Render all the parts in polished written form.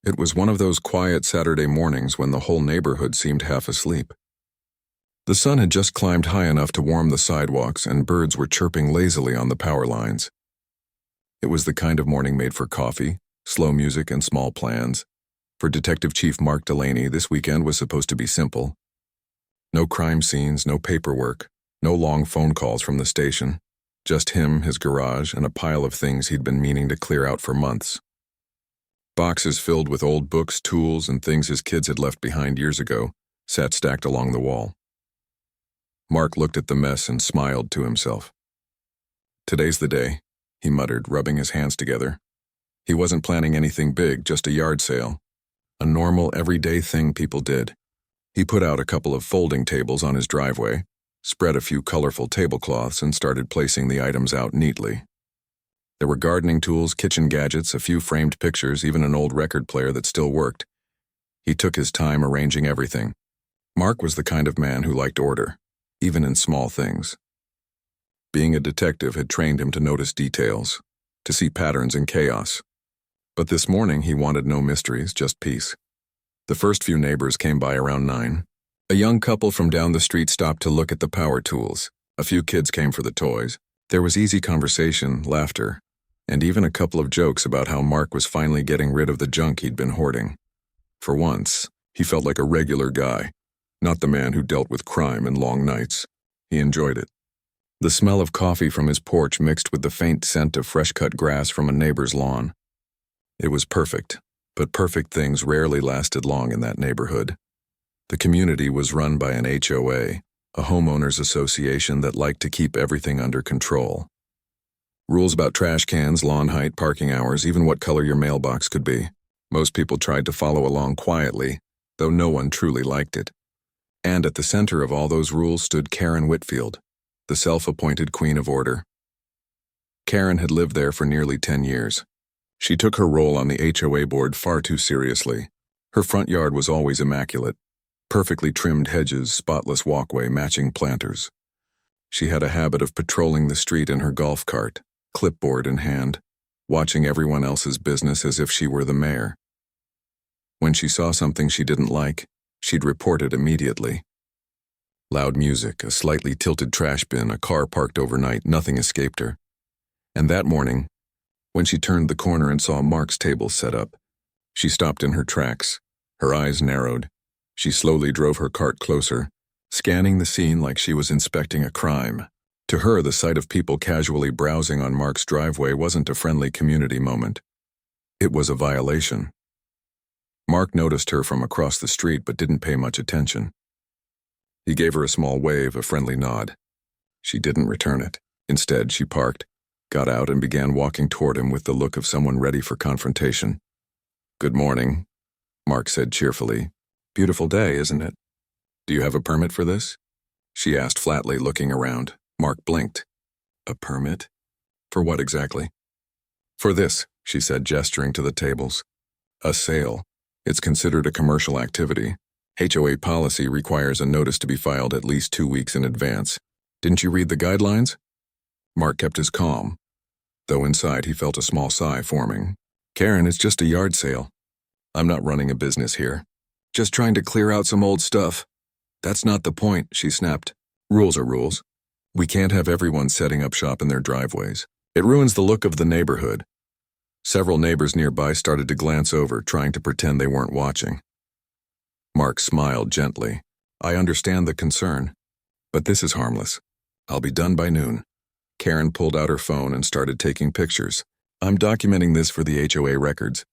It was one of those quiet Saturday mornings when the whole neighborhood seemed half asleep. The sun had just climbed high enough to warm the sidewalks, and birds were chirping lazily on the power lines. It was the kind of morning made for coffee, slow music, and small plans. For Detective Chief Mark Delaney, this weekend was supposed to be simple. No crime scenes, no paperwork, no long phone calls from the station. Just him, his garage, and a pile of things he'd been meaning to clear out for months. Boxes filled with old books, tools, and things his kids had left behind years ago sat stacked along the wall. Mark looked at the mess and smiled to himself. "Today's the day," he muttered, rubbing his hands together. He wasn't planning anything big, just a yard sale. A normal, everyday thing people did. He put out a couple of folding tables on his driveway, spread a few colorful tablecloths, and started placing the items out neatly. There were gardening tools, kitchen gadgets, a few framed pictures, even an old record player that still worked. He took his time arranging everything. Mark was the kind of man who liked order, even in small things. Being a detective had trained him to notice details, to see patterns in chaos. But this morning he wanted no mysteries, just peace. The first few neighbors came by around 9. A young couple from down the street stopped to look at the power tools. A few kids came for the toys. There was easy conversation, laughter, and even a couple of jokes about how Mark was finally getting rid of the junk he'd been hoarding. For once, he felt like a regular guy, not the man who dealt with crime and long nights. He enjoyed it. The smell of coffee from his porch mixed with the faint scent of fresh-cut grass from a neighbor's lawn. It was perfect, but perfect things rarely lasted long in that neighborhood. The community was run by an HOA, a homeowners association that liked to keep everything under control. Rules about trash cans, lawn height, parking hours, even what color your mailbox could be. Most people tried to follow along quietly, though no one truly liked it. And at the center of all those rules stood Karen Whitfield, the self-appointed queen of order. Karen had lived there for nearly 10 years. She took her role on the HOA board far too seriously. Her front yard was always immaculate. Perfectly trimmed hedges, spotless walkway, matching planters. She had a habit of patrolling the street in her golf cart, clipboard in hand, watching everyone else's business as if she were the mayor. When she saw something she didn't like, she'd report it immediately. Loud music, a slightly tilted trash bin, a car parked overnight, nothing escaped her. And that morning, when she turned the corner and saw Mark's table set up, she stopped in her tracks, her eyes narrowed. She slowly drove her cart closer, scanning the scene like she was inspecting a crime. To her, the sight of people casually browsing on Mark's driveway wasn't a friendly community moment. It was a violation. Mark noticed her from across the street but didn't pay much attention. He gave her a small wave, a friendly nod. She didn't return it. Instead, she parked, got out, and began walking toward him with the look of someone ready for confrontation. "Good morning," Mark said cheerfully. "Beautiful day, isn't it? Do you have a permit for this?" She asked flatly, looking around. Mark blinked. "A permit? For what exactly?" "For this," she said, gesturing to the tables. "A sale. It's considered a commercial activity. HOA policy requires a notice to be filed at least 2 weeks in advance. Didn't you read the guidelines?" Mark kept his calm, though inside he felt a small sigh forming. "Karen, it's just a yard sale. I'm not running a business here. Just trying to clear out some old stuff." "That's not the point," she snapped. "Rules are rules. We can't have everyone setting up shop in their driveways. It ruins the look of the neighborhood." Several neighbors nearby started to glance over, trying to pretend they weren't watching. Mark smiled gently. "I understand the concern, but this is harmless. I'll be done by noon." Karen pulled out her phone and started taking pictures. "I'm documenting this for the HOA records.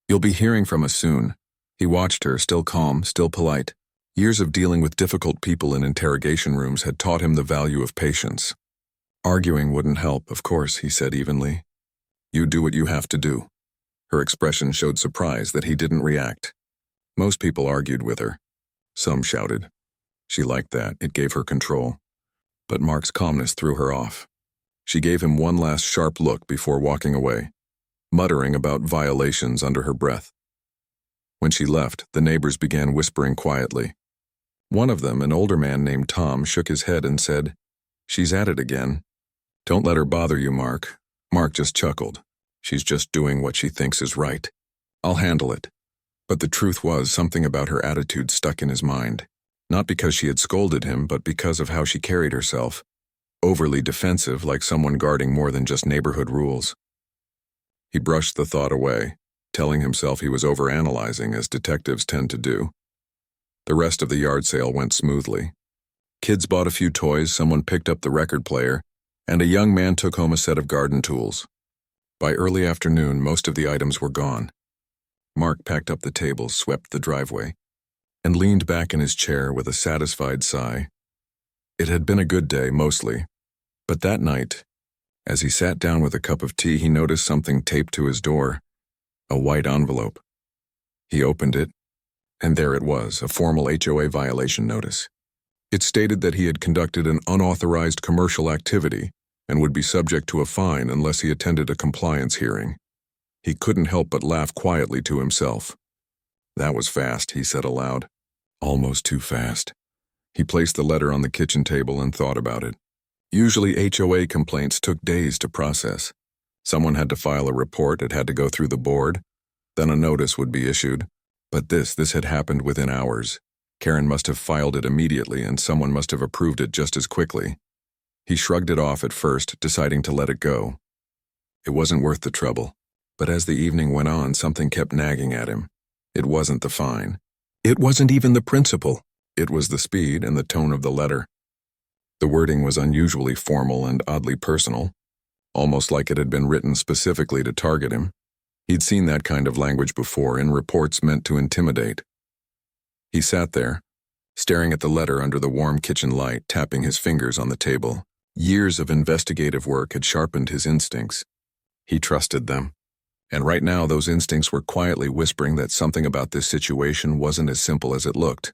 You'll be hearing from us soon." He watched her, still calm, still polite. Years of dealing with difficult people in interrogation rooms had taught him the value of patience. "Arguing wouldn't help, of course," he said evenly. "You do what you have to do." Her expression showed surprise that he didn't react. Most people argued with her. Some shouted. She liked that. It gave her control. But Mark's calmness threw her off. She gave him one last sharp look before walking away, muttering about violations under her breath. When she left, the neighbors began whispering quietly. One of them, an older man named Tom, shook his head and said, "She's at it again." "Don't let her bother you, Mark." Mark just chuckled. "She's just doing what she thinks is right. I'll handle it." But the truth was, something about her attitude stuck in his mind. Not because she had scolded him, but because of how she carried herself. Overly defensive, like someone guarding more than just neighborhood rules. He brushed the thought away, telling himself he was overanalyzing, as detectives tend to do. The rest of the yard sale went smoothly. Kids bought a few toys, someone picked up the record player, and a young man took home a set of garden tools. By early afternoon, most of the items were gone. Mark packed up the tables, swept the driveway, and leaned back in his chair with a satisfied sigh. It had been a good day, mostly, but that night, as he sat down with a cup of tea, he noticed something taped to his door, a white envelope. He opened it, and there it was, a formal HOA violation notice. It stated that he had conducted an unauthorized commercial activity and would be subject to a fine unless he attended a compliance hearing. He couldn't help but laugh quietly to himself. That was fast, he said aloud. Almost too fast. He placed the letter on the kitchen table and thought about it. Usually HOA complaints took days to process. Someone had to file a report, it had to go through the board, then a notice would be issued. But this had happened within hours. Karen must have filed it immediately, and someone must have approved it just as quickly. He shrugged it off at first, deciding to let it go. It wasn't worth the trouble. But as the evening went on, something kept nagging at him. It wasn't the fine. It wasn't even the principal. It was the speed and the tone of the letter. The wording was unusually formal and oddly personal, almost like it had been written specifically to target him. He'd seen that kind of language before in reports meant to intimidate. He sat there, staring at the letter under the warm kitchen light, tapping his fingers on the table. Years of investigative work had sharpened his instincts. He trusted them. And right now, those instincts were quietly whispering that something about this situation wasn't as simple as it looked.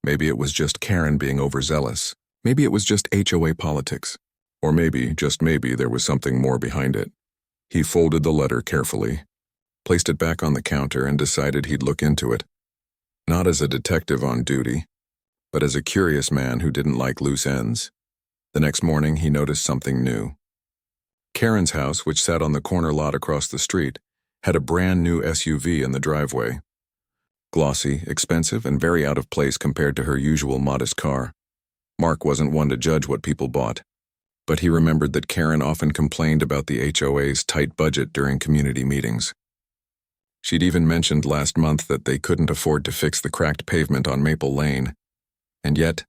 Maybe it was just Karen being overzealous. Maybe it was just HOA politics. Or maybe, just maybe, there was something more behind it. He folded the letter carefully, placed it back on the counter, and decided he'd look into it. Not as a detective on duty, but as a curious man who didn't like loose ends. The next morning, he noticed something new. Karen's house, which sat on the corner lot across the street, had a brand new SUV in the driveway. Glossy, expensive, and very out of place compared to her usual modest car. Mark wasn't one to judge what people bought, but he remembered that Karen often complained about the HOA's tight budget during community meetings. She'd even mentioned last month that they couldn't afford to fix the cracked pavement on Maple Lane. And yet,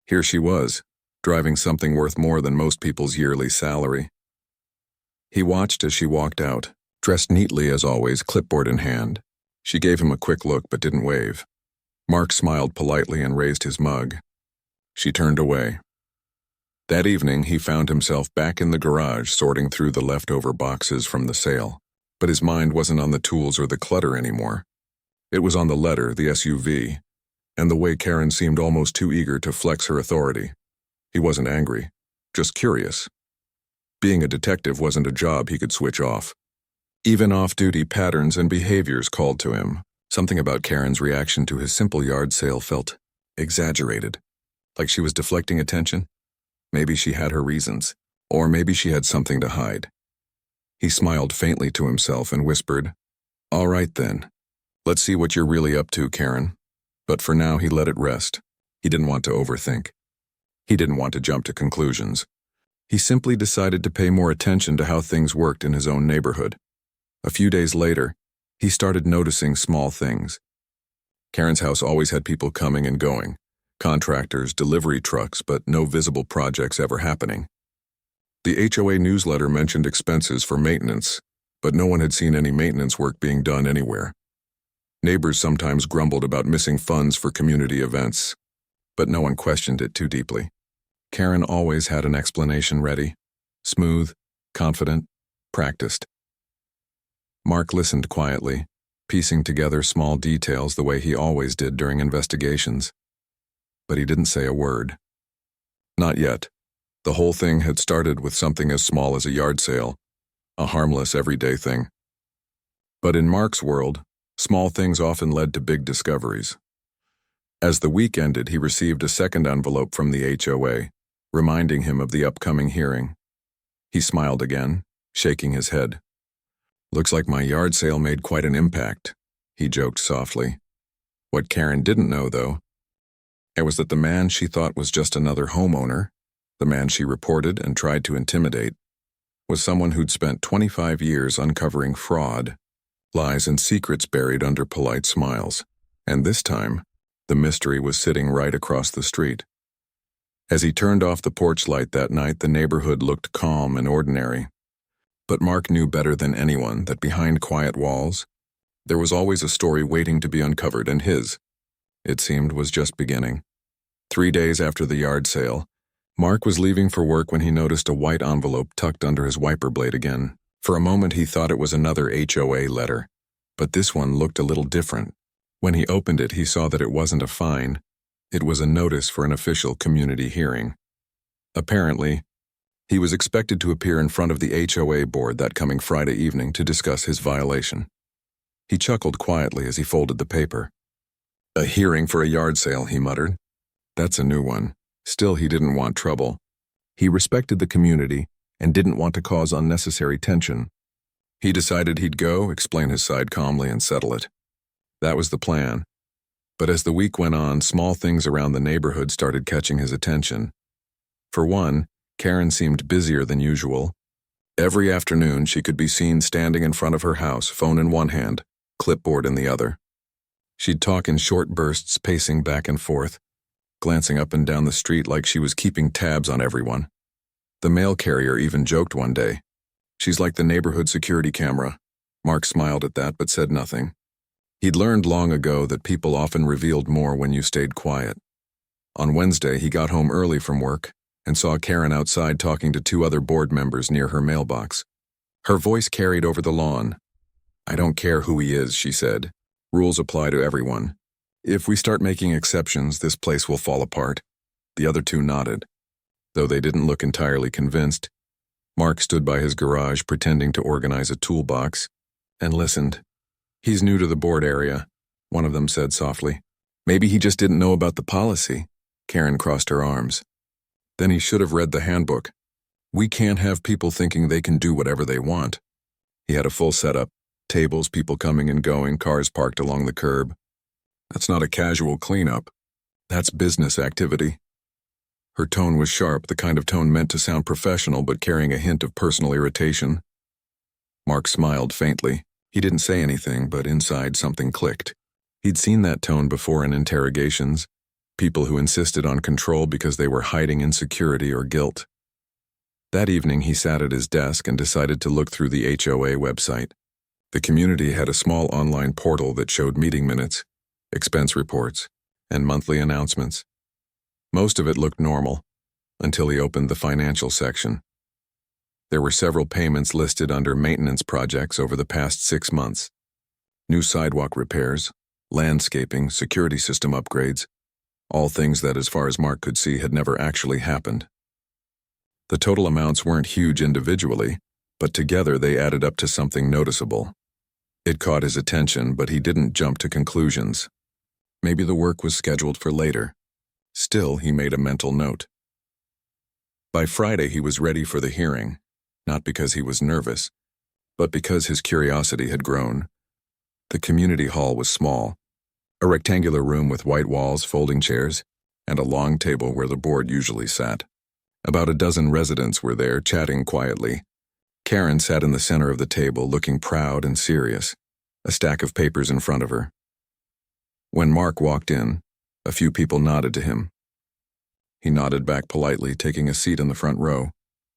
here she was, driving something worth more than most people's yearly salary. He watched as she walked out, dressed neatly as always, clipboard in hand. She gave him a quick look but didn't wave. Mark smiled politely and raised his mug. She turned away. That evening, he found himself back in the garage sorting through the leftover boxes from the sale. But his mind wasn't on the tools or the clutter anymore. It was on the letter, the SUV, and the way Karen seemed almost too eager to flex her authority. He wasn't angry, just curious. Being a detective wasn't a job he could switch off. Even off-duty patterns and behaviors called to him. Something about Karen's reaction to his simple yard sale felt exaggerated, like she was deflecting attention. Maybe she had her reasons, or maybe she had something to hide. He smiled faintly to himself and whispered, "All right then. Let's see what you're really up to, Karen." But for now, he let it rest. He didn't want to overthink. He didn't want to jump to conclusions. He simply decided to pay more attention to how things worked in his own neighborhood. A few days later, he started noticing small things. Karen's house always had people coming and going, contractors, delivery trucks, but no visible projects ever happening. The HOA newsletter mentioned expenses for maintenance, but no one had seen any maintenance work being done anywhere. Neighbors sometimes grumbled about missing funds for community events, but no one questioned it too deeply. Karen always had an explanation ready, smooth, confident, practiced. Mark listened quietly, piecing together small details the way he always did during investigations. But he didn't say a word. Not yet. The whole thing had started with something as small as a yard sale, a harmless everyday thing. But in Mark's world, small things often led to big discoveries. As the week ended, he received a second envelope from the HOA, reminding him of the upcoming hearing. He smiled again, shaking his head. "Looks like my yard sale made quite an impact," he joked softly. What Karen didn't know, though, it was that the man she thought was just another homeowner, the man she reported and tried to intimidate, was someone who'd spent 25 years uncovering fraud, lies and secrets buried under polite smiles. And this time, the mystery was sitting right across the street. As he turned off the porch light that night, the neighborhood looked calm and ordinary. But Mark knew better than anyone that behind quiet walls, there was always a story waiting to be uncovered, and his, it seemed, was just beginning. 3 days after the yard sale, Mark was leaving for work when he noticed a white envelope tucked under his wiper blade again. For a moment he thought it was another HOA letter, but this one looked a little different. When he opened it, he saw that it wasn't a fine. It was a notice for an official community hearing. Apparently, he was expected to appear in front of the HOA board that coming Friday evening to discuss his violation. He chuckled quietly as he folded the paper. A hearing for a yard sale, he muttered. That's a new one. Still, he didn't want trouble. He respected the community and didn't want to cause unnecessary tension. He decided he'd go, explain his side calmly, and settle it. That was the plan. But as the week went on, small things around the neighborhood started catching his attention. For one, Karen seemed busier than usual. Every afternoon, she could be seen standing in front of her house, phone in one hand, clipboard in the other. She'd talk in short bursts, pacing back and forth, glancing up and down the street like she was keeping tabs on everyone. The mail carrier even joked one day, "She's like the neighborhood security camera." Mark smiled at that but said nothing. He'd learned long ago that people often revealed more when you stayed quiet. On Wednesday, he got home early from work and saw Karen outside talking to 2 other board members near her mailbox. Her voice carried over the lawn. "I don't care who he is," she said. "Rules apply to everyone. If we start making exceptions, this place will fall apart." The other 2 nodded. Though they didn't look entirely convinced, Mark stood by his garage pretending to organize a toolbox and listened. "He's new to the board area," one of them said softly. "Maybe he just didn't know about the policy." Karen crossed her arms. "Then he should have read the handbook. We can't have people thinking they can do whatever they want." He had a full setup, tables, people coming and going, cars parked along the curb. "That's not a casual cleanup. That's business activity." Her tone was sharp, the kind of tone meant to sound professional but carrying a hint of personal irritation. Mark smiled faintly. He didn't say anything, but inside something clicked. He'd seen that tone before in interrogations, people who insisted on control because they were hiding insecurity or guilt. That evening he sat at his desk and decided to look through the HOA website. The community had a small online portal that showed meeting minutes, expense reports, and monthly announcements. Most of it looked normal, until he opened the financial section. There were several payments listed under maintenance projects over the past 6 months. New sidewalk repairs, landscaping, security system upgrades, all things that, as far as Mark could see, had never actually happened. The total amounts weren't huge individually, but together they added up to something noticeable. It caught his attention, but he didn't jump to conclusions. Maybe the work was scheduled for later. Still, he made a mental note. By Friday, he was ready for the hearing, not because he was nervous, but because his curiosity had grown. The community hall was small, a rectangular room with white walls, folding chairs, and a long table where the board usually sat. About a dozen residents were there, chatting quietly. Karen sat in the center of the table, looking proud and serious, a stack of papers in front of her. When Mark walked in, a few people nodded to him. He nodded back politely, taking a seat in the front row.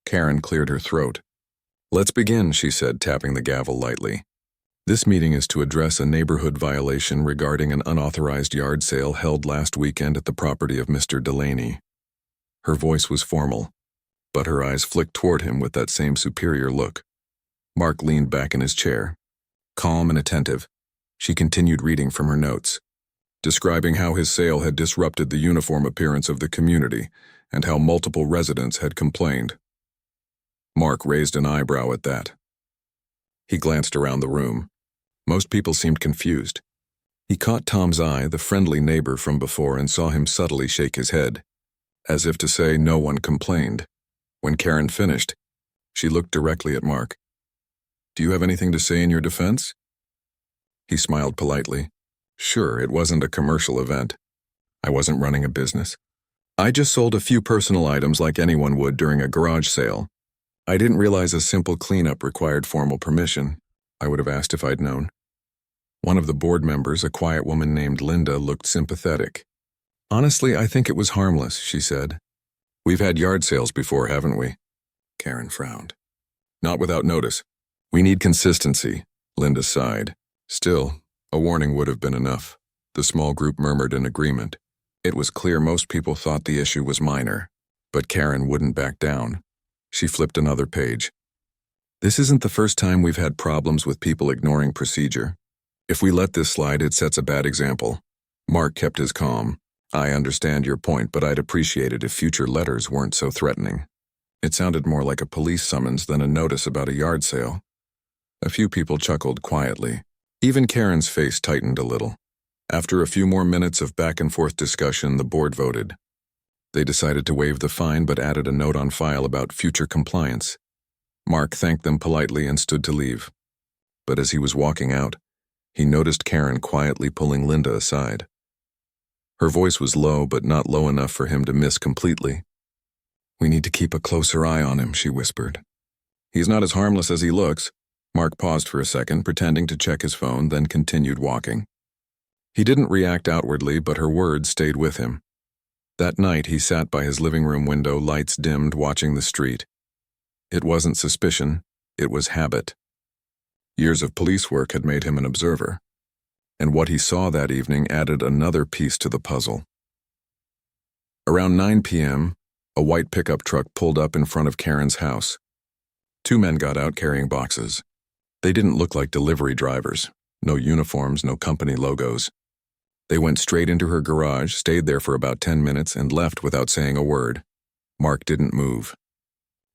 Karen cleared her throat. "Let's begin," she said, tapping the gavel lightly. "This meeting is to address a neighborhood violation regarding an unauthorized yard sale held last weekend at the property of Mr. Delaney." Her voice was formal, but her eyes flicked toward him with that same superior look. Mark leaned back in his chair. Calm and attentive, she continued reading from her notes, describing how his sale had disrupted the uniform appearance of the community and how multiple residents had complained. Mark raised an eyebrow at that. He glanced around the room. Most people seemed confused. He caught Tom's eye, the friendly neighbor from before, and saw him subtly shake his head, as if to say no one complained. When Karen finished, she looked directly at Mark. "Do you have anything to say in your defense?" He smiled politely. Sure, it wasn't a commercial event. I wasn't running a business. I just sold a few personal items like anyone would during a garage sale. I didn't realize a simple cleanup required formal permission. I would have asked if I'd known. One of the board members, a quiet woman named Linda, looked sympathetic. Honestly, I think it was harmless, she said. We've had yard sales before, haven't we? Karen frowned. Not without notice. We need consistency, Linda sighed. Still, a warning would have been enough. The small group murmured in agreement. It was clear most people thought the issue was minor, but Karen wouldn't back down. She flipped another page. This isn't the first time we've had problems with people ignoring procedure. If we let this slide, it sets a bad example. Mark kept his calm. I understand your point, but I'd appreciate it if future letters weren't so threatening. It sounded more like a police summons than a notice about a yard sale. A few people chuckled quietly. Even Karen's face tightened a little. After a few more minutes of back-and-forth discussion, the board voted. They decided to waive the fine but added a note on file about future compliance. Mark thanked them politely and stood to leave. But as he was walking out, he noticed Karen quietly pulling Linda aside. Her voice was low, but not low enough for him to miss completely. We need to keep a closer eye on him, she whispered. He's not as harmless as he looks. Mark paused for a second, pretending to check his phone, then continued walking. He didn't react outwardly, but her words stayed with him. That night, he sat by his living room window, lights dimmed, watching the street. It wasn't suspicion, it was habit. Years of police work had made him an observer, and what he saw that evening added another piece to the puzzle. Around 9 p.m., a white pickup truck pulled up in front of Karen's house. Two men got out carrying boxes. They didn't look like delivery drivers. No uniforms, no company logos. They went straight into her garage, stayed there for about 10 minutes, and left without saying a word. Mark didn't move.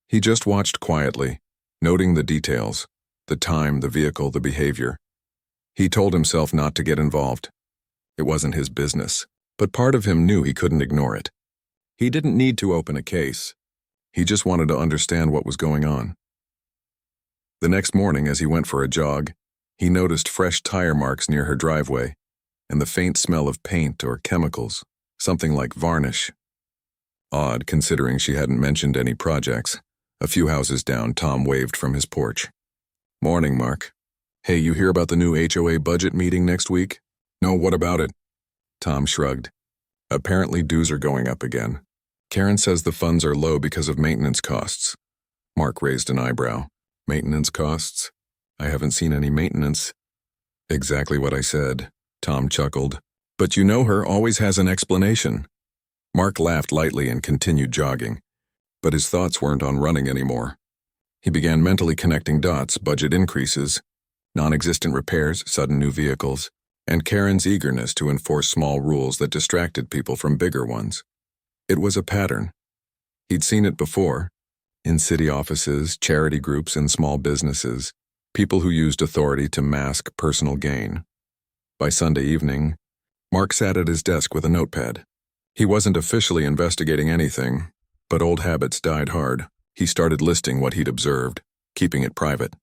He just watched quietly, noting the details, the time, the vehicle, the behavior. He told himself not to get involved. It wasn't his business, but part of him knew he couldn't ignore it. He didn't need to open a case. He just wanted to understand what was going on. The next morning, as he went for a jog, he noticed fresh tire marks near her driveway and the faint smell of paint or chemicals, something like varnish. Odd, considering she hadn't mentioned any projects. A few houses down, Tom waved from his porch. Morning, Mark. Hey, you hear about the new HOA budget meeting next week? No, what about it? Tom shrugged. Apparently dues are going up again. Karen says the funds are low because of maintenance costs. Mark raised an eyebrow. Maintenance costs? I haven't seen any maintenance. Exactly what I said, Tom chuckled. But you know her always has an explanation. Mark laughed lightly and continued jogging. But his thoughts weren't on running anymore. He began mentally connecting dots, budget increases, non-existent repairs, sudden new vehicles, and Karen's eagerness to enforce small rules that distracted people from bigger ones. It was a pattern. He'd seen it before, in city offices, charity groups, and small businesses, people who used authority to mask personal gain. By Sunday evening, Mark sat at his desk with a notepad. He wasn't officially investigating anything, but old habits died hard. He started listing what he'd observed, keeping it private.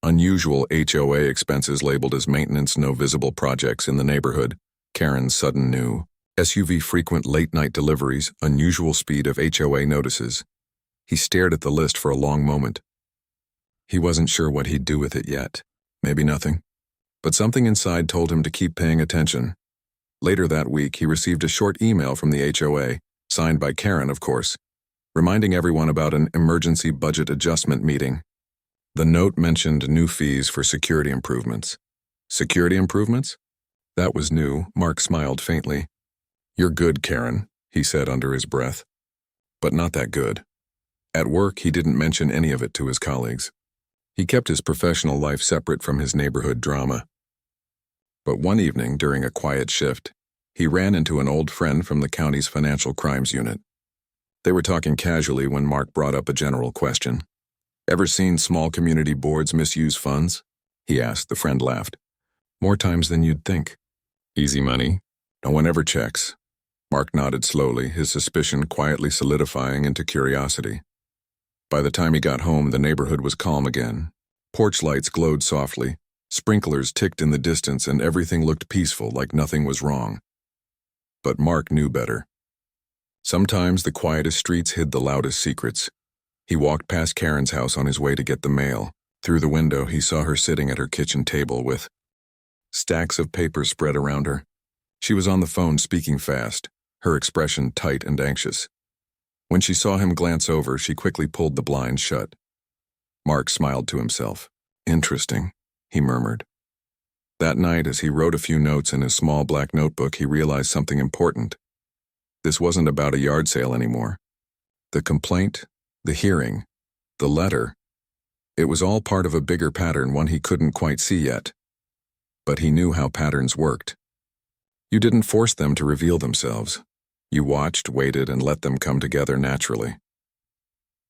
Unusual HOA expenses labeled as maintenance, no visible projects in the neighborhood, Karen's sudden new, SUV frequent late-night deliveries, unusual speed of HOA notices. He stared at the list for a long moment. He wasn't sure what he'd do with it yet. Maybe nothing. But something inside told him to keep paying attention. Later that week, he received a short email from the HOA, signed by Karen, of course, reminding everyone about an emergency budget adjustment meeting. The note mentioned new fees for security improvements. Security improvements? That was new. Mark smiled faintly. You're good, Karen, he said under his breath. But not that good. At work, he didn't mention any of it to his colleagues. He kept his professional life separate from his neighborhood drama. But one evening, during a quiet shift, he ran into an old friend from the county's financial crimes unit. They were talking casually when Mark brought up a general question. Ever seen small community boards misuse funds? He asked. The friend laughed. More times than you'd think. Easy money. No one ever checks. Mark nodded slowly, his suspicion quietly solidifying into curiosity. By the time he got home, the neighborhood was calm again. Porch lights glowed softly. Sprinklers ticked in the distance and everything looked peaceful, like nothing was wrong. But Mark knew better. Sometimes the quietest streets hid the loudest secrets. He walked past Karen's house on his way to get the mail. Through the window, he saw her sitting at her kitchen table with stacks of papers spread around her. She was on the phone speaking fast, her expression tight and anxious. When she saw him glance over, she quickly pulled the blinds shut. Mark smiled to himself. Interesting, he murmured. That night, as he wrote a few notes in his small black notebook, he realized something important. This wasn't about a yard sale anymore. The complaint, the hearing, the letter, it was all part of a bigger pattern, one he couldn't quite see yet. But he knew how patterns worked. You didn't force them to reveal themselves. You watched, waited, and let them come together naturally.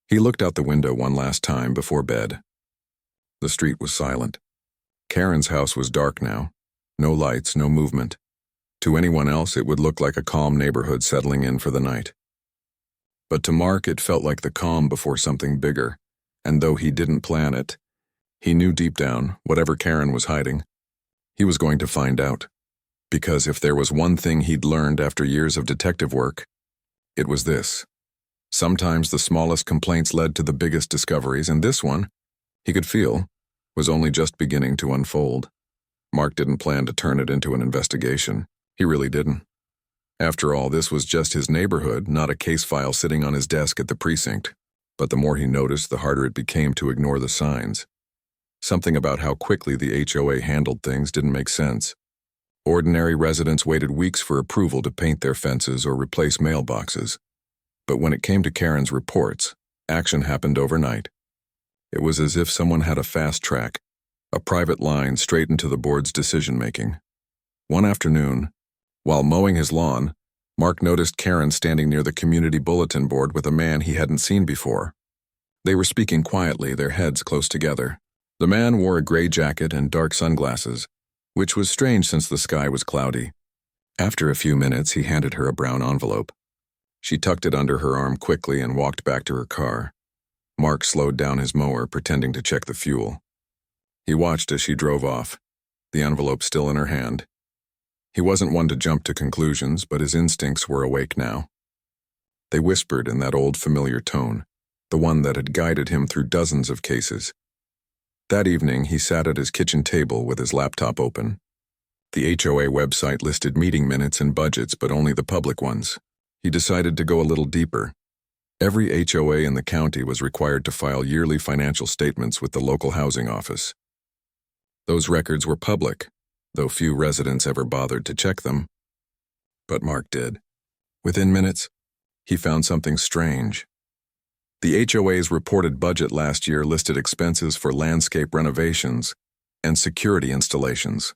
He looked out the window one last time before bed. The street was silent. Karen's house was dark now. No lights, no movement. To anyone else, it would look like a calm neighborhood settling in for the night. But to Mark, it felt like the calm before something bigger, and though he didn't plan it, he knew deep down, whatever Karen was hiding, he was going to find out. Because if there was one thing he'd learned after years of detective work, it was this. Sometimes the smallest complaints led to the biggest discoveries, and this one, he could feel, was only just beginning to unfold. Mark didn't plan to turn it into an investigation. He really didn't. After all, this was just his neighborhood, not a case file sitting on his desk at the precinct. But the more he noticed, the harder it became to ignore the signs. Something about how quickly the HOA handled things didn't make sense. Ordinary residents waited weeks for approval to paint their fences or replace mailboxes. But when it came to Karen's reports, action happened overnight. It was as if someone had a fast track, a private line straight into the board's decision-making. One afternoon, while mowing his lawn, Mark noticed Karen standing near the community bulletin board with a man he hadn't seen before. They were speaking quietly, their heads close together. The man wore a gray jacket and dark sunglasses, which was strange since the sky was cloudy. After a few minutes, he handed her a brown envelope. She tucked it under her arm quickly and walked back to her car. Mark slowed down his mower, pretending to check the fuel. He watched as she drove off, the envelope still in her hand. He wasn't one to jump to conclusions, but his instincts were awake now. They whispered in that old familiar tone, the one that had guided him through dozens of cases. That evening, he sat at his kitchen table with his laptop open. The HOA website listed meeting minutes and budgets, but only the public ones. He decided to go a little deeper. Every HOA in the county was required to file yearly financial statements with the local housing office. Those records were public, though few residents ever bothered to check them. But Mark did. Within minutes, he found something strange. The HOA's reported budget last year listed expenses for landscape renovations and security installations.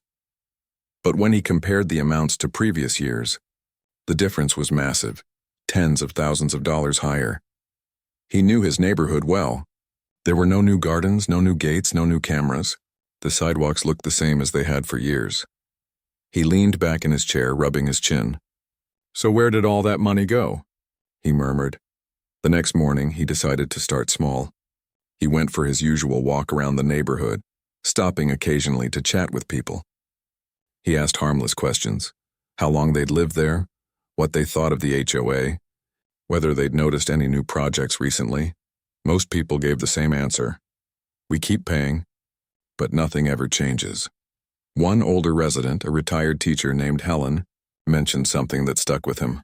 But when he compared the amounts to previous years, the difference was massive, tens of thousands of dollars higher. He knew his neighborhood well. There were no new gardens, no new gates, no new cameras. The sidewalks looked the same as they had for years. He leaned back in his chair, rubbing his chin. "So where did all that money go?" he murmured. The next morning, he decided to start small. He went for his usual walk around the neighborhood, stopping occasionally to chat with people. He asked harmless questions: how long they'd lived there, what they thought of the HOA, whether they'd noticed any new projects recently. Most people gave the same answer: "We keep paying, but nothing ever changes." One older resident, a retired teacher named Helen, mentioned something that stuck with him.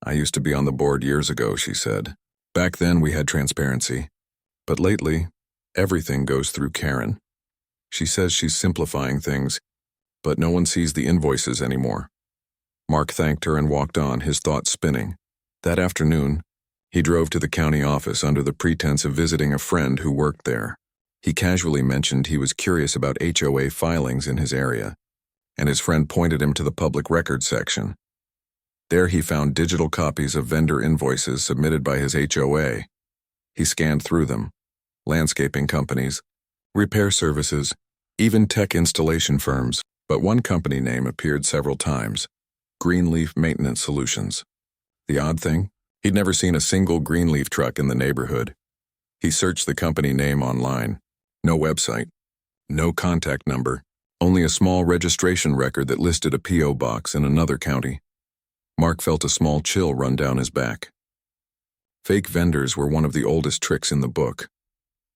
"I used to be on the board years ago," she said. "Back then we had transparency. But lately, everything goes through Karen. She says she's simplifying things, but no one sees the invoices anymore." Mark thanked her and walked on, his thoughts spinning. That afternoon, he drove to the county office under the pretense of visiting a friend who worked there. He casually mentioned he was curious about HOA filings in his area, and his friend pointed him to the public records section. There he found digital copies of vendor invoices submitted by his HOA. He scanned through them: landscaping companies, repair services, even tech installation firms, but one company name appeared several times: Greenleaf Maintenance Solutions. The odd thing? He'd never seen a single Greenleaf truck in the neighborhood. He searched the company name online. No website, no contact number, only a small registration record that listed a P.O. box in another county. Mark felt a small chill run down his back. Fake vendors were one of the oldest tricks in the book.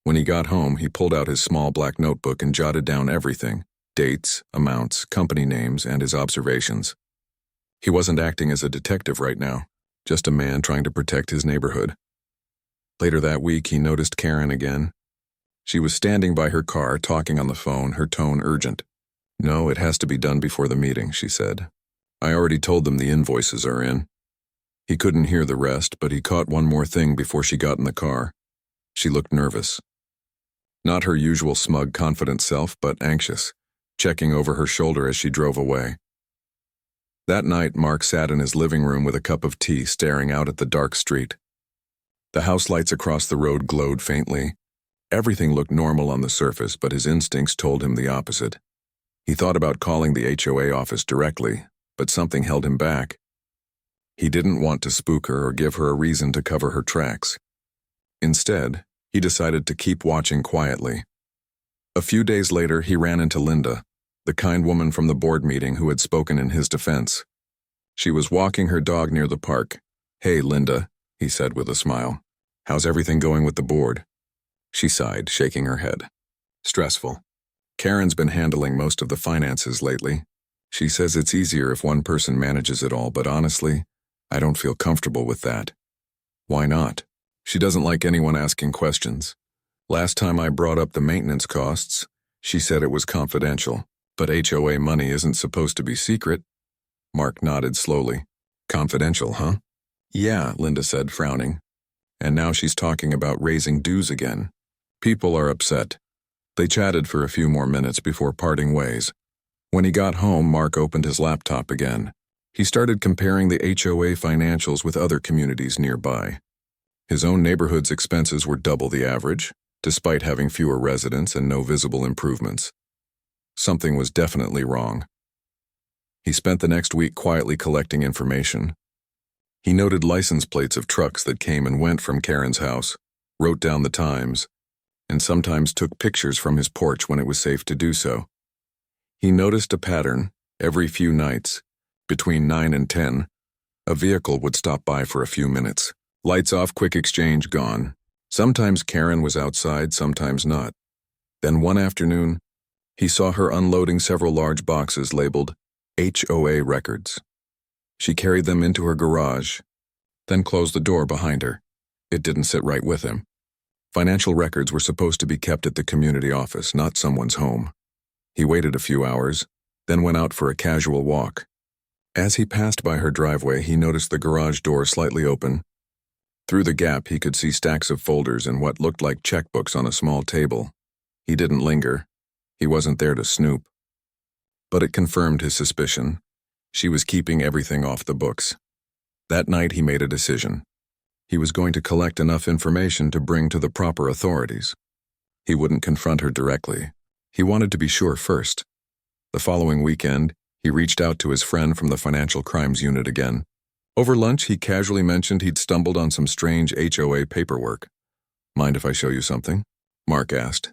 When he got home, he pulled out his small black notebook and jotted down everything: dates, amounts, company names, and his observations. He wasn't acting as a detective right now, just a man trying to protect his neighborhood. Later that week, he noticed Karen again. She was standing by her car, talking on the phone, her tone urgent. "No, it has to be done before the meeting," she said. "I already told them the invoices are in." He couldn't hear the rest, but he caught one more thing before she got in the car. She looked nervous. Not her usual smug, confident self, but anxious, checking over her shoulder as she drove away. That night, Mark sat in his living room with a cup of tea, staring out at the dark street. The house lights across the road glowed faintly. Everything looked normal on the surface, but his instincts told him the opposite. He thought about calling the HOA office directly, but something held him back. He didn't want to spook her or give her a reason to cover her tracks. Instead, he decided to keep watching quietly. A few days later, he ran into Linda, the kind woman from the board meeting who had spoken in his defense. She was walking her dog near the park. "Hey, Linda," he said with a smile. "How's everything going with the board?" She sighed, shaking her head. "Stressful. Karen's been handling most of the finances lately. She says it's easier if one person manages it all, but honestly, I don't feel comfortable with that." "Why not?" "She doesn't like anyone asking questions. Last time I brought up the maintenance costs, she said it was confidential, but HOA money isn't supposed to be secret." Mark nodded slowly. "Confidential, huh?" "Yeah," Linda said, frowning. "And now she's talking about raising dues again. People are upset." They chatted for a few more minutes before parting ways. When he got home, Mark opened his laptop again. He started comparing the HOA financials with other communities nearby. His own neighborhood's expenses were double the average, despite having fewer residents and no visible improvements. Something was definitely wrong. He spent the next week quietly collecting information. He noted license plates of trucks that came and went from Karen's house, wrote down the times, and sometimes took pictures from his porch when it was safe to do so. He noticed a pattern. Every few nights, between 9 and 10, a vehicle would stop by for a few minutes. Lights off, quick exchange, gone. Sometimes Karen was outside, sometimes not. Then one afternoon, he saw her unloading several large boxes labeled HOA records. She carried them into her garage, then closed the door behind her. It didn't sit right with him. Financial records were supposed to be kept at the community office, not someone's home. He waited a few hours, then went out for a casual walk. As he passed by her driveway, he noticed the garage door slightly open. Through the gap, he could see stacks of folders and what looked like checkbooks on a small table. He didn't linger. He wasn't there to snoop. But it confirmed his suspicion. She was keeping everything off the books. That night, he made a decision. He was going to collect enough information to bring to the proper authorities. He wouldn't confront her directly. He wanted to be sure first. The following weekend, he reached out to his friend from the Financial Crimes Unit again. Over lunch, he casually mentioned he'd stumbled on some strange HOA paperwork. "Mind if I show you something?" Mark asked.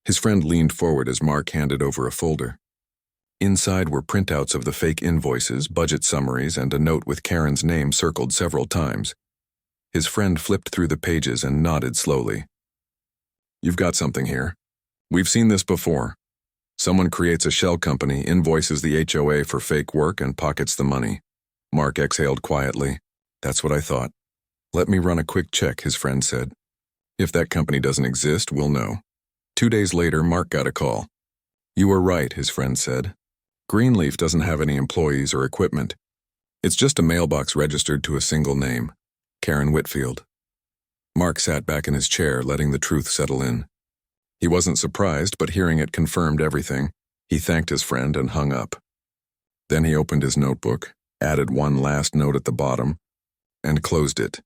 His friend leaned forward as Mark handed over a folder. Inside were printouts of the fake invoices, budget summaries, and a note with Karen's name circled several times. His friend flipped through the pages and nodded slowly. "You've got something here. We've seen this before. Someone creates a shell company, invoices the HOA for fake work, and pockets the money." Mark exhaled quietly. "That's what I thought." "Let me run a quick check," his friend said. "If that company doesn't exist, we'll know." 2 days later, Mark got a call. "You were right," his friend said. "Greenleaf doesn't have any employees or equipment. It's just a mailbox registered to a single name, Karen Whitfield." Mark sat back in his chair, letting the truth settle in. He wasn't surprised, but hearing it confirmed everything. He thanked his friend and hung up. Then he opened his notebook, added one last note at the bottom, and closed it.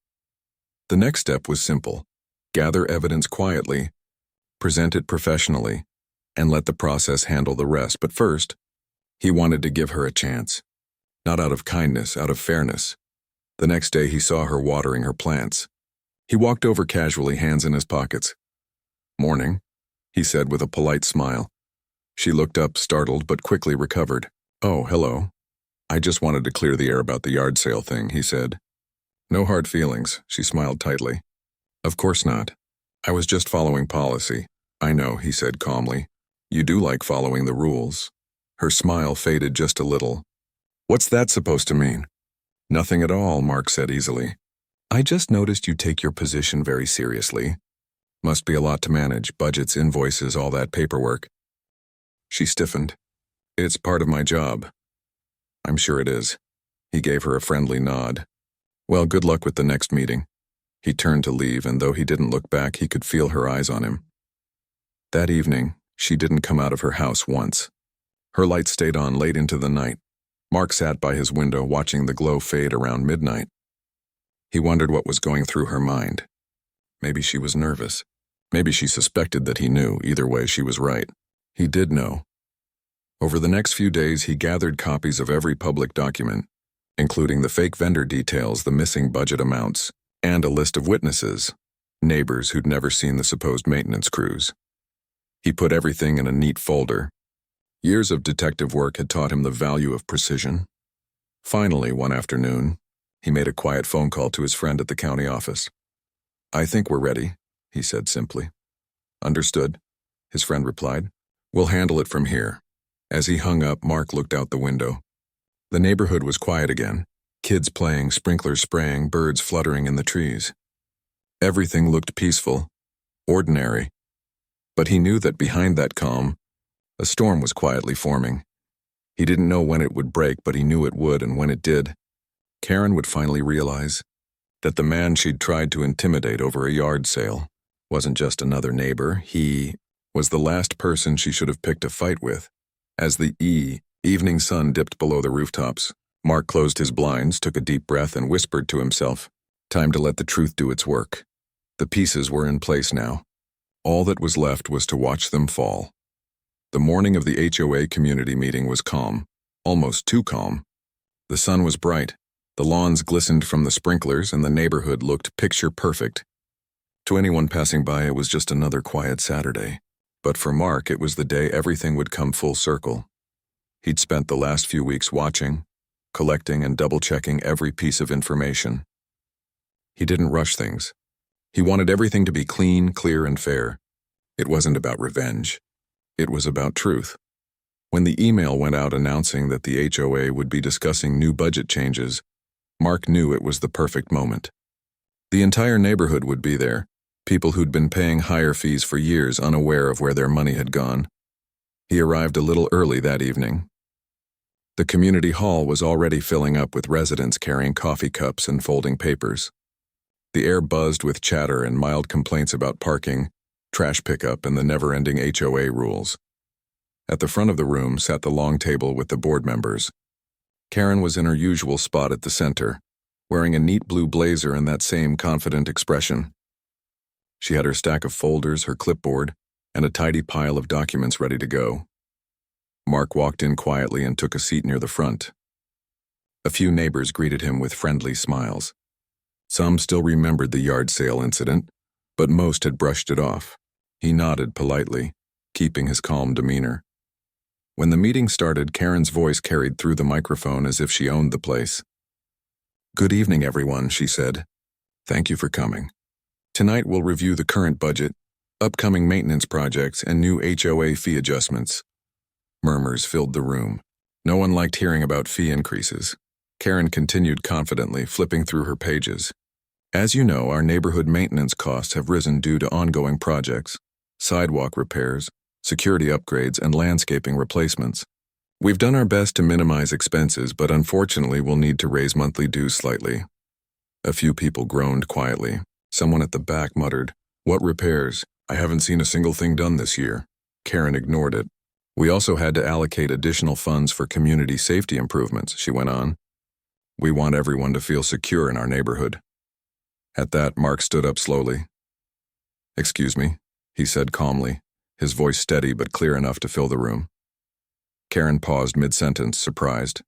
The next step was simple. Gather evidence quietly, present it professionally, and let the process handle the rest. But first, he wanted to give her a chance. Not out of kindness, out of fairness. The next day he saw her watering her plants. He walked over casually, hands in his pockets. "Morning," he said with a polite smile. She looked up, startled, but quickly recovered. "Oh, hello. I just wanted to clear the air about the yard sale thing," he said. "No hard feelings," she smiled tightly. "Of course not. I was just following policy." "I know," he said calmly. "You do like following the rules." Her smile faded just a little. "What's that supposed to mean?" "Nothing at all," Mark said easily. "I just noticed you take your position very seriously. Must be a lot to manage, budgets, invoices, all that paperwork." She stiffened. "It's part of my job." "I'm sure it is." He gave her a friendly nod. "Well, good luck with the next meeting." He turned to leave, and though he didn't look back, he could feel her eyes on him. That evening, she didn't come out of her house once. Her light stayed on late into the night. Mark sat by his window watching the glow fade around midnight. He wondered what was going through her mind. Maybe she was nervous. Maybe she suspected that he knew. Either way, she was right. He did know. Over the next few days, he gathered copies of every public document, including the fake vendor details, the missing budget amounts, and a list of witnesses, neighbors who'd never seen the supposed maintenance crews. He put everything in a neat folder. Years of detective work had taught him the value of precision. Finally, one afternoon, he made a quiet phone call to his friend at the county office. "I think we're ready," he said simply. "Understood," his friend replied. "We'll handle it from here." As he hung up, Mark looked out the window. The neighborhood was quiet again. Kids playing, sprinklers spraying, birds fluttering in the trees. Everything looked peaceful, ordinary. But he knew that behind that calm, a storm was quietly forming. He didn't know when it would break, but he knew it would, and when it did, Karen would finally realize that the man she'd tried to intimidate over a yard sale wasn't just another neighbor. He was the last person she should have picked a fight with. As the evening sun dipped below the rooftops, Mark closed his blinds, took a deep breath, and whispered to himself, "Time to let the truth do its work." The pieces were in place now. All that was left was to watch them fall. The morning of the HOA community meeting was calm, almost too calm. The sun was bright, the lawns glistened from the sprinklers, and the neighborhood looked picture perfect. To anyone passing by, it was just another quiet Saturday. But for Mark, it was the day everything would come full circle. He'd spent the last few weeks watching, collecting, and double-checking every piece of information. He didn't rush things. He wanted everything to be clean, clear, and fair. It wasn't about revenge. It was about truth. When the email went out announcing that the HOA would be discussing new budget changes, Mark knew it was the perfect moment. The entire neighborhood would be there, people who'd been paying higher fees for years, unaware of where their money had gone. He arrived a little early that evening. The community hall was already filling up with residents carrying coffee cups and folding papers. The air buzzed with chatter and mild complaints about parking, trash pickup, and the never-ending HOA rules. At the front of the room sat the long table with the board members. Karen was in her usual spot at the center, wearing a neat blue blazer and that same confident expression. She had her stack of folders, her clipboard, and a tidy pile of documents ready to go. Mark walked in quietly and took a seat near the front. A few neighbors greeted him with friendly smiles. Some still remembered the yard sale incident, but most had brushed it off. He nodded politely, keeping his calm demeanor. When the meeting started, Karen's voice carried through the microphone as if she owned the place. "Good evening, everyone," she said. "Thank you for coming. Tonight we'll review the current budget, upcoming maintenance projects, and new HOA fee adjustments." Murmurs filled the room. No one liked hearing about fee increases. Karen continued confidently, flipping through her pages. "As you know, our neighborhood maintenance costs have risen due to ongoing projects, sidewalk repairs, security upgrades, and landscaping replacements. We've done our best to minimize expenses, but unfortunately we'll need to raise monthly dues slightly." A few people groaned quietly. Someone at the back muttered, "What repairs? I haven't seen a single thing done this year." Karen ignored it. "We also had to allocate additional funds for community safety improvements," she went on. "We want everyone to feel secure in our neighborhood." At that, Mark stood up slowly. "Excuse me," he said calmly, his voice steady but clear enough to fill the room. Karen paused mid-sentence, surprised.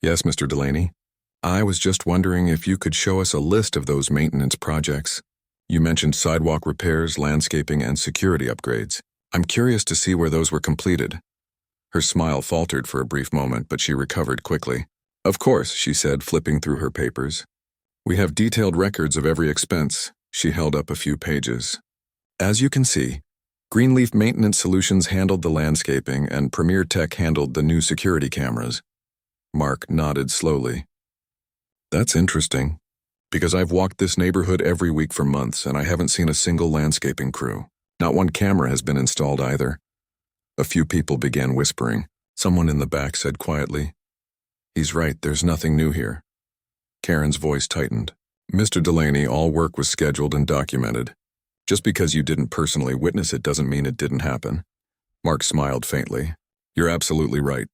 "Yes, Mr. Delaney. I was just wondering if you could show us a list of those maintenance projects. You mentioned sidewalk repairs, landscaping, and security upgrades." I'm curious to see where those were completed. Her smile faltered for a brief moment, but she recovered quickly. Of course, she said, flipping through her papers. We have detailed records of every expense. She held up a few pages. As you can see, Greenleaf Maintenance Solutions handled the landscaping and Premier Tech handled the new security cameras. Mark nodded slowly. That's interesting, because I've walked this neighborhood every week for months and I haven't seen a single landscaping crew. Not one camera has been installed either. A few people began whispering. Someone in the back said quietly, "He's right, there's nothing new here." Karen's voice tightened. "Mr. Delaney, all work was scheduled and documented. Just because you didn't personally witness it doesn't mean it didn't happen." Mark smiled faintly. "You're absolutely right.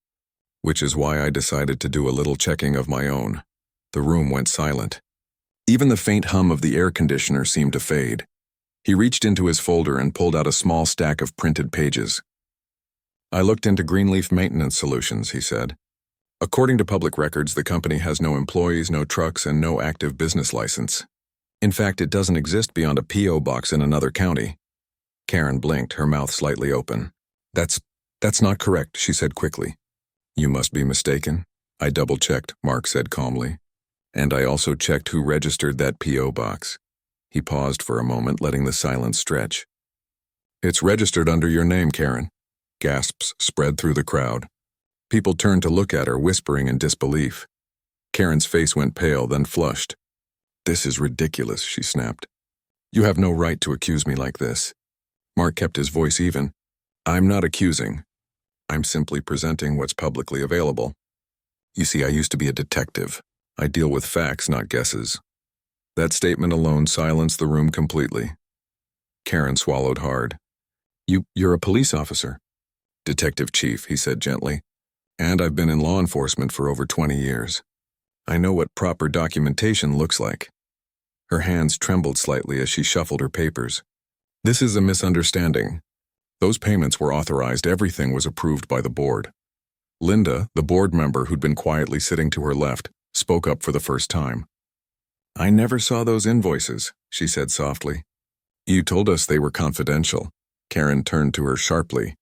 Which is why I decided to do a little checking of my own." The room went silent. Even the faint hum of the air conditioner seemed to fade. He reached into his folder and pulled out a small stack of printed pages. "I looked into Greenleaf Maintenance Solutions," he said. "According to public records, the company has no employees, no trucks, and no active business license. In fact, it doesn't exist beyond a P.O. box in another county." Karen blinked, her mouth slightly open. That's not correct," she said quickly. "You must be mistaken." "I double-checked," Mark said calmly. "And I also checked who registered that P.O. box." He paused for a moment, letting the silence stretch. "It's registered under your name, Karen." Gasps spread through the crowd. People turned to look at her, whispering in disbelief. Karen's face went pale, then flushed. "This is ridiculous," she snapped. "You have no right to accuse me like this." Mark kept his voice even. "I'm not accusing. I'm simply presenting what's publicly available. You see, I used to be a detective. I deal with facts, not guesses." That statement alone silenced the room completely. Karen swallowed hard. You're a police officer." "Detective chief," he said gently. "And I've been in law enforcement for over 20 years. I know what proper documentation looks like." Her hands trembled slightly as she shuffled her papers. "This is a misunderstanding. Those payments were authorized, everything was approved by the board." Linda, the board member who'd been quietly sitting to her left, spoke up for the first time. "I never saw those invoices," she said softly. "You told us they were confidential." Karen turned to her sharply.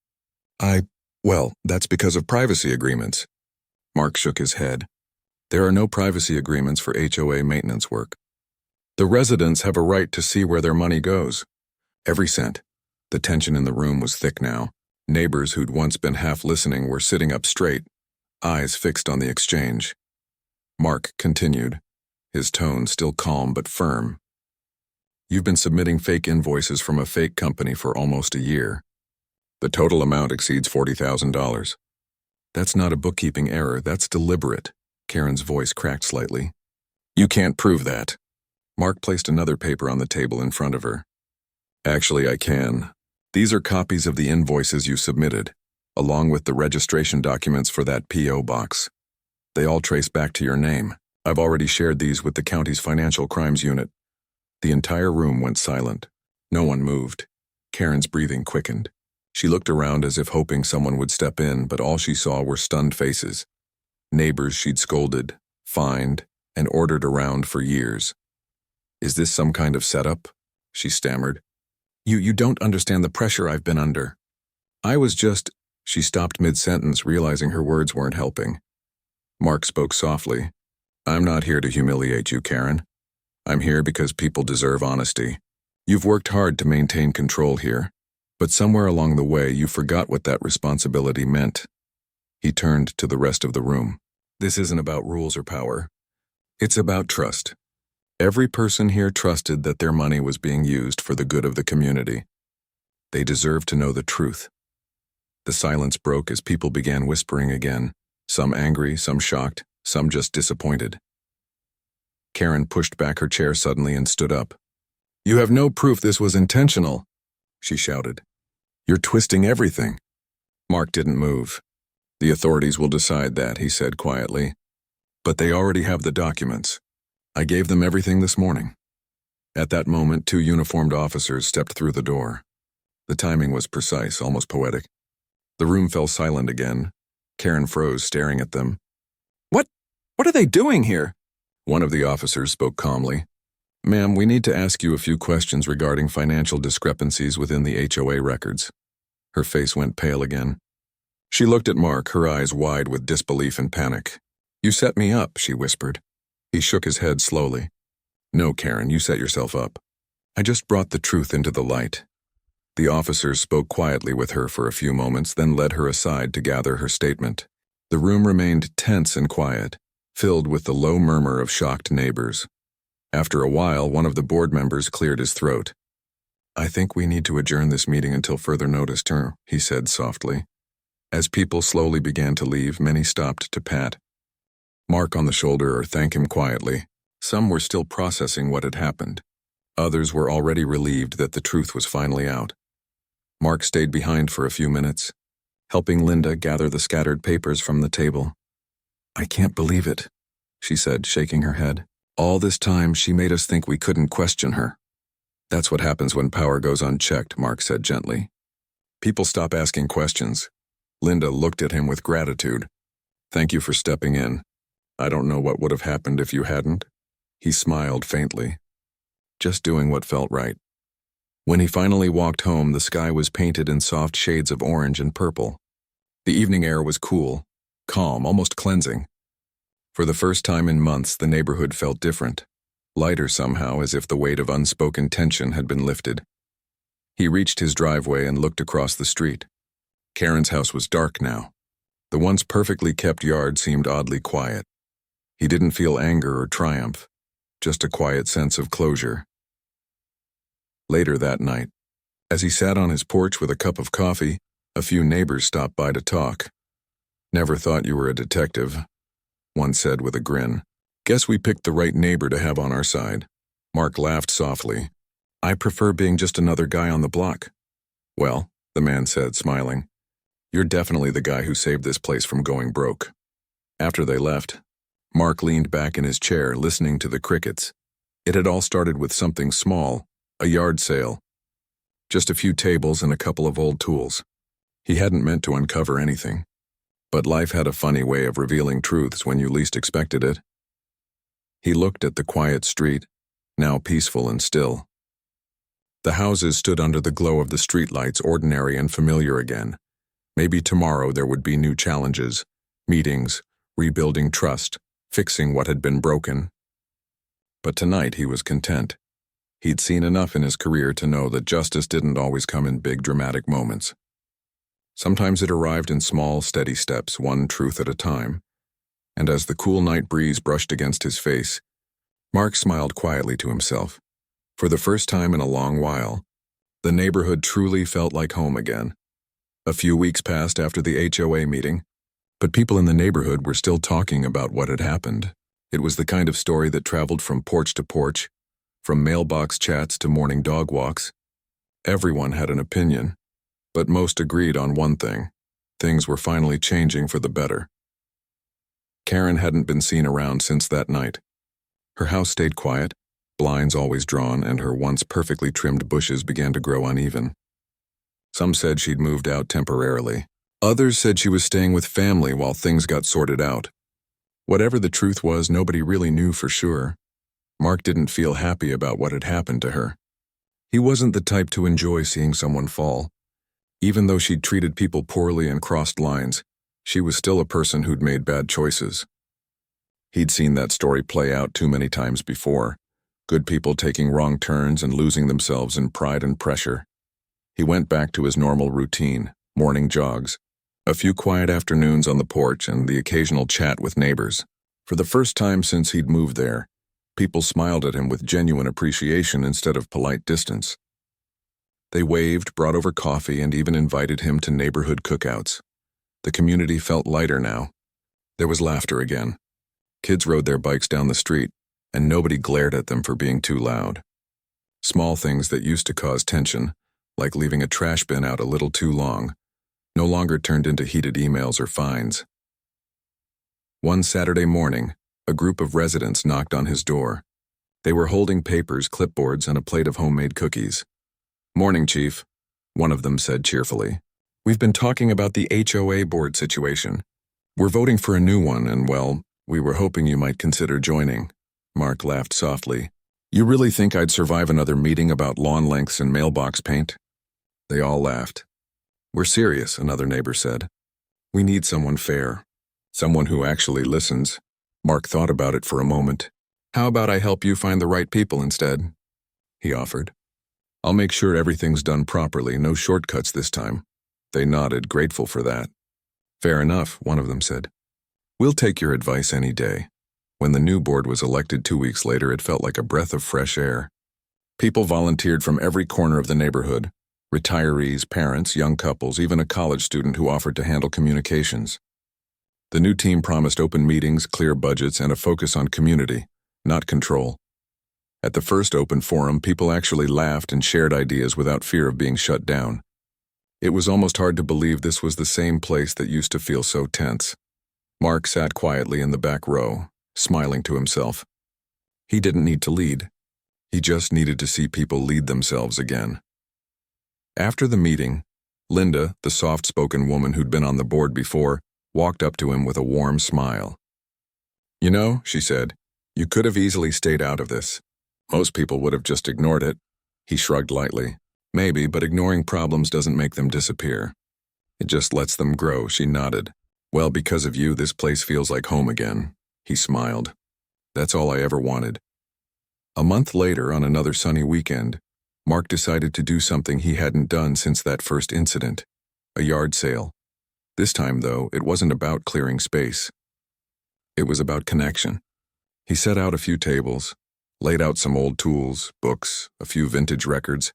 Well, that's because of privacy agreements." Mark shook his head. "There are no privacy agreements for HOA maintenance work. The residents have a right to see where their money goes. Every cent." The tension in the room was thick now. Neighbors who'd once been half listening were sitting up straight, eyes fixed on the exchange. Mark continued, his tone still calm but firm. "You've been submitting fake invoices from a fake company for almost a year. The total amount exceeds $40,000. That's not a bookkeeping error, that's deliberate." Karen's voice cracked slightly. "You can't prove that." Mark placed another paper on the table in front of her. "Actually, I can. These are copies of the invoices you submitted, along with the registration documents for that P.O. box. They all trace back to your name. I've already shared these with the county's financial crimes unit." The entire room went silent. No one moved. Karen's breathing quickened. She looked around as if hoping someone would step in, but all she saw were stunned faces. Neighbors she'd scolded, fined, and ordered around for years. "Is this some kind of setup?" she stammered. You don't understand the pressure I've been under." "I was just—" She stopped mid-sentence, realizing her words weren't helping. Mark spoke softly. "I'm not here to humiliate you, Karen. I'm here because people deserve honesty. You've worked hard to maintain control here, but somewhere along the way you forgot what that responsibility meant." He turned to the rest of the room. "This isn't about rules or power. It's about trust. Every person here trusted that their money was being used for the good of the community. They deserve to know the truth." The silence broke as people began whispering again, some angry, some shocked, some just disappointed. Karen pushed back her chair suddenly and stood up. "You have no proof this was intentional," she shouted. "You're twisting everything." Mark didn't move. "The authorities will decide that," he said quietly. "But they already have the documents. I gave them everything this morning." At that moment, 2 uniformed officers stepped through the door. The timing was precise, almost poetic. The room fell silent again. Karen froze, staring at them. What are they doing here?" One of the officers spoke calmly. "Ma'am, we need to ask you a few questions regarding financial discrepancies within the HOA records." Her face went pale again. She looked at Mark, her eyes wide with disbelief and panic. "You set me up," she whispered. He shook his head slowly. "No, Karen, you set yourself up. I just brought the truth into the light." The officers spoke quietly with her for a few moments, then led her aside to gather her statement. The room remained tense and quiet, filled with the low murmur of shocked neighbors. After a while, one of the board members cleared his throat. "I think we need to adjourn this meeting until further notice, he said softly. As people slowly began to leave, many stopped to pat Mark on the shoulder or thank him quietly. Some were still processing what had happened. Others were already relieved that the truth was finally out. Mark stayed behind for a few minutes, helping Linda gather the scattered papers from the table. "I can't believe it," she said, shaking her head. "All this time, she made us think we couldn't question her." "That's what happens when power goes unchecked," Mark said gently. "People stop asking questions." Linda looked at him with gratitude. "Thank you for stepping in. I don't know what would have happened if you hadn't." He smiled faintly. "Just doing what felt right." When he finally walked home, the sky was painted in soft shades of orange and purple. The evening air was cool, calm, almost cleansing. For the first time in months, the neighborhood felt different, lighter somehow, as if the weight of unspoken tension had been lifted. He reached his driveway and looked across the street. Karen's house was dark now. The once perfectly kept yard seemed oddly quiet. He didn't feel anger or triumph, just a quiet sense of closure. Later that night, as he sat on his porch with a cup of coffee, a few neighbors stopped by to talk. "Never thought you were a detective," one said with a grin. "Guess we picked the right neighbor to have on our side." Mark laughed softly. "I prefer being just another guy on the block." "Well," the man said, smiling, "you're definitely the guy who saved this place from going broke." After they left, Mark leaned back in his chair, listening to the crickets. It had all started with something small, a yard sale. Just a few tables and a couple of old tools. He hadn't meant to uncover anything. But life had a funny way of revealing truths when you least expected it. He looked at the quiet street, now peaceful and still. The houses stood under the glow of the streetlights, ordinary and familiar again. Maybe tomorrow there would be new challenges, meetings, rebuilding trust, fixing what had been broken. But tonight he was content. He'd seen enough in his career to know that justice didn't always come in big dramatic moments. Sometimes it arrived in small, steady steps, one truth at a time. And as the cool night breeze brushed against his face, Mark smiled quietly to himself. For the first time in a long while, the neighborhood truly felt like home again. A few weeks passed after the HOA meeting, but people in the neighborhood were still talking about what had happened. It was the kind of story that traveled from porch to porch, from mailbox chats to morning dog walks. Everyone had an opinion, but most agreed on one thing: things were finally changing for the better. Karen hadn't been seen around since that night. Her house stayed quiet, blinds always drawn, and her once perfectly trimmed bushes began to grow uneven. Some said she'd moved out temporarily. Others said she was staying with family while things got sorted out. Whatever the truth was, nobody really knew for sure. Mark didn't feel happy about what had happened to her. He wasn't the type to enjoy seeing someone fall. Even though she'd treated people poorly and crossed lines, she was still a person who'd made bad choices. He'd seen that story play out too many times before, good people taking wrong turns and losing themselves in pride and pressure. He went back to his normal routine, morning jogs, a few quiet afternoons on the porch, and the occasional chat with neighbors. For the first time since he'd moved there, people smiled at him with genuine appreciation instead of polite distance. They waved, brought over coffee, and even invited him to neighborhood cookouts. The community felt lighter now. There was laughter again. Kids rode their bikes down the street, and nobody glared at them for being too loud. Small things that used to cause tension, like leaving a trash bin out a little too long, no longer turned into heated emails or fines. One Saturday morning, a group of residents knocked on his door. They were holding papers, clipboards, and a plate of homemade cookies. "Morning, Chief," one of them said cheerfully. "We've been talking about the HOA board situation. We're voting for a new one, and well, we were hoping you might consider joining." Mark laughed softly. "You really think I'd survive another meeting about lawn lengths and mailbox paint?" They all laughed. We're serious, another neighbor said. We need someone fair. Someone who actually listens. Mark thought about it for a moment. How about I help you find the right people instead? He offered. I'll make sure everything's done properly, no shortcuts this time. They nodded, grateful for that. Fair enough, one of them said. We'll take your advice any day. When the new board was elected 2 weeks later, it felt like a breath of fresh air. People volunteered from every corner of the neighborhood. Retirees, parents, young couples, even a college student who offered to handle communications. The new team promised open meetings, clear budgets, and a focus on community, not control. At the first open forum, people actually laughed and shared ideas without fear of being shut down. It was almost hard to believe this was the same place that used to feel so tense. Mark sat quietly in the back row, smiling to himself. He didn't need to lead. He just needed to see people lead themselves again. After the meeting, Linda, the soft-spoken woman who'd been on the board before, walked up to him with a warm smile. You know, she said, you could have easily stayed out of this. Most people would have just ignored it. He shrugged lightly. Maybe, but ignoring problems doesn't make them disappear. It just lets them grow, she nodded. Well, because of you, this place feels like home again. He smiled. That's all I ever wanted. A month later, on another sunny weekend, Mark decided to do something he hadn't done since that first incident, a yard sale. This time, though, it wasn't about clearing space. It was about connection. He set out a few tables, laid out some old tools, books, a few vintage records,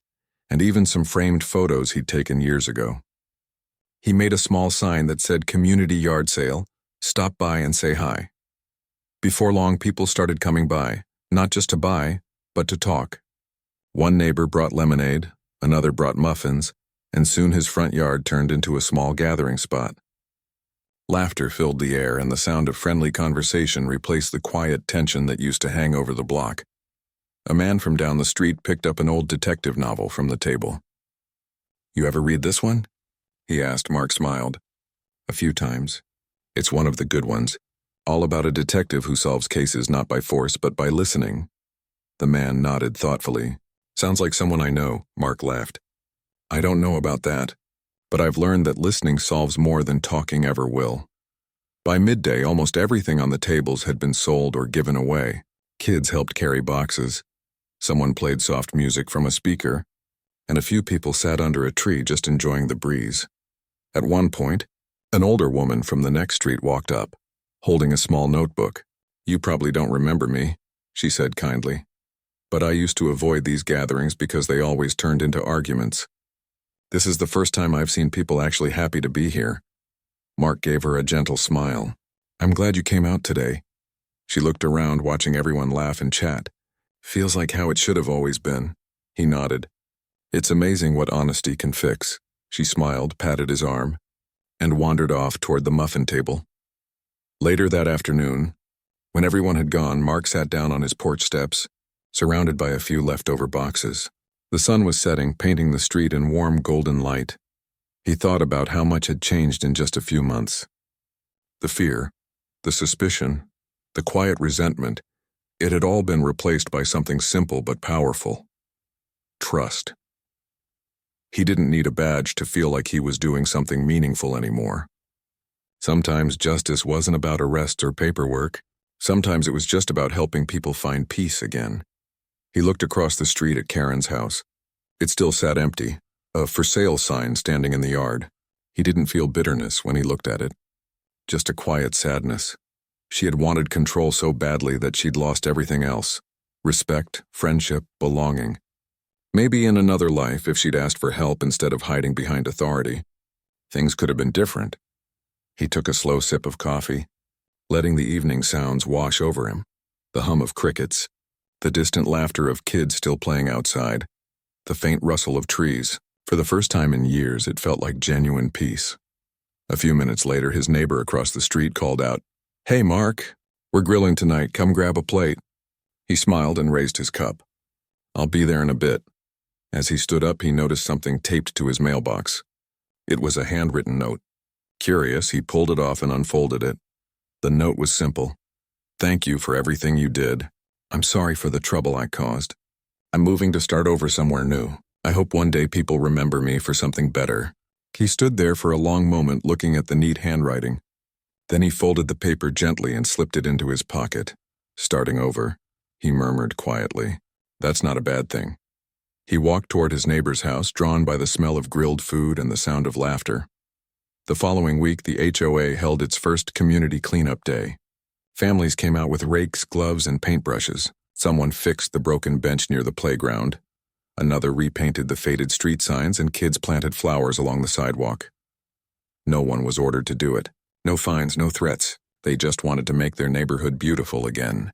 and even some framed photos he'd taken years ago. He made a small sign that said Community Yard Sale, stop by and say hi. Before long, people started coming by, not just to buy, but to talk. One neighbor brought lemonade, another brought muffins, and soon his front yard turned into a small gathering spot. Laughter filled the air, and the sound of friendly conversation replaced the quiet tension that used to hang over the block. A man from down the street picked up an old detective novel from the table. You ever read this one? He asked. Mark smiled. A few times. It's one of the good ones, all about a detective who solves cases not by force but by listening. The man nodded thoughtfully. Sounds like someone I know, Mark laughed. I don't know about that, but I've learned that listening solves more than talking ever will. By midday, almost everything on the tables had been sold or given away. Kids helped carry boxes. Someone played soft music from a speaker, and a few people sat under a tree just enjoying the breeze. At one point, an older woman from the next street walked up, holding a small notebook. You probably don't remember me, she said kindly. But I used to avoid these gatherings because they always turned into arguments. This is the first time I've seen people actually happy to be here. Mark gave her a gentle smile. I'm glad you came out today. She looked around, watching everyone laugh and chat. Feels like how it should have always been. He nodded. It's amazing what honesty can fix. She smiled, patted his arm, and wandered off toward the muffin table. Later that afternoon, when everyone had gone, Mark sat down on his porch steps, surrounded by a few leftover boxes. The sun was setting, painting the street in warm golden light. He thought about how much had changed in just a few months. The fear, the suspicion, the quiet resentment, it had all been replaced by something simple but powerful. Trust. He didn't need a badge to feel like he was doing something meaningful anymore. Sometimes justice wasn't about arrests or paperwork. Sometimes it was just about helping people find peace again. He looked across the street at Karen's house. It still sat empty, a for sale sign standing in the yard. He didn't feel bitterness when he looked at it. Just a quiet sadness. She had wanted control so badly that she'd lost everything else. Respect, friendship, belonging. Maybe in another life, if she'd asked for help instead of hiding behind authority, things could have been different. He took a slow sip of coffee, letting the evening sounds wash over him. The hum of crickets, the distant laughter of kids still playing outside, the faint rustle of trees. For the first time in years, it felt like genuine peace. A few minutes later, his neighbor across the street called out, Hey, Mark, we're grilling tonight. Come grab a plate. He smiled and raised his cup. I'll be there in a bit. As he stood up, he noticed something taped to his mailbox. It was a handwritten note. Curious, he pulled it off and unfolded it. The note was simple. Thank you for everything you did. I'm sorry for the trouble I caused. I'm moving to start over somewhere new. I hope one day people remember me for something better. He stood there for a long moment looking at the neat handwriting. Then he folded the paper gently and slipped it into his pocket. Starting over, he murmured quietly, "That's not a bad thing." He walked toward his neighbor's house, drawn by the smell of grilled food and the sound of laughter. The following week, the HOA held its first community cleanup day. Families came out with rakes, gloves, and paintbrushes. Someone fixed the broken bench near the playground. Another repainted the faded street signs, and kids planted flowers along the sidewalk. No one was ordered to do it. No fines, no threats. They just wanted to make their neighborhood beautiful again.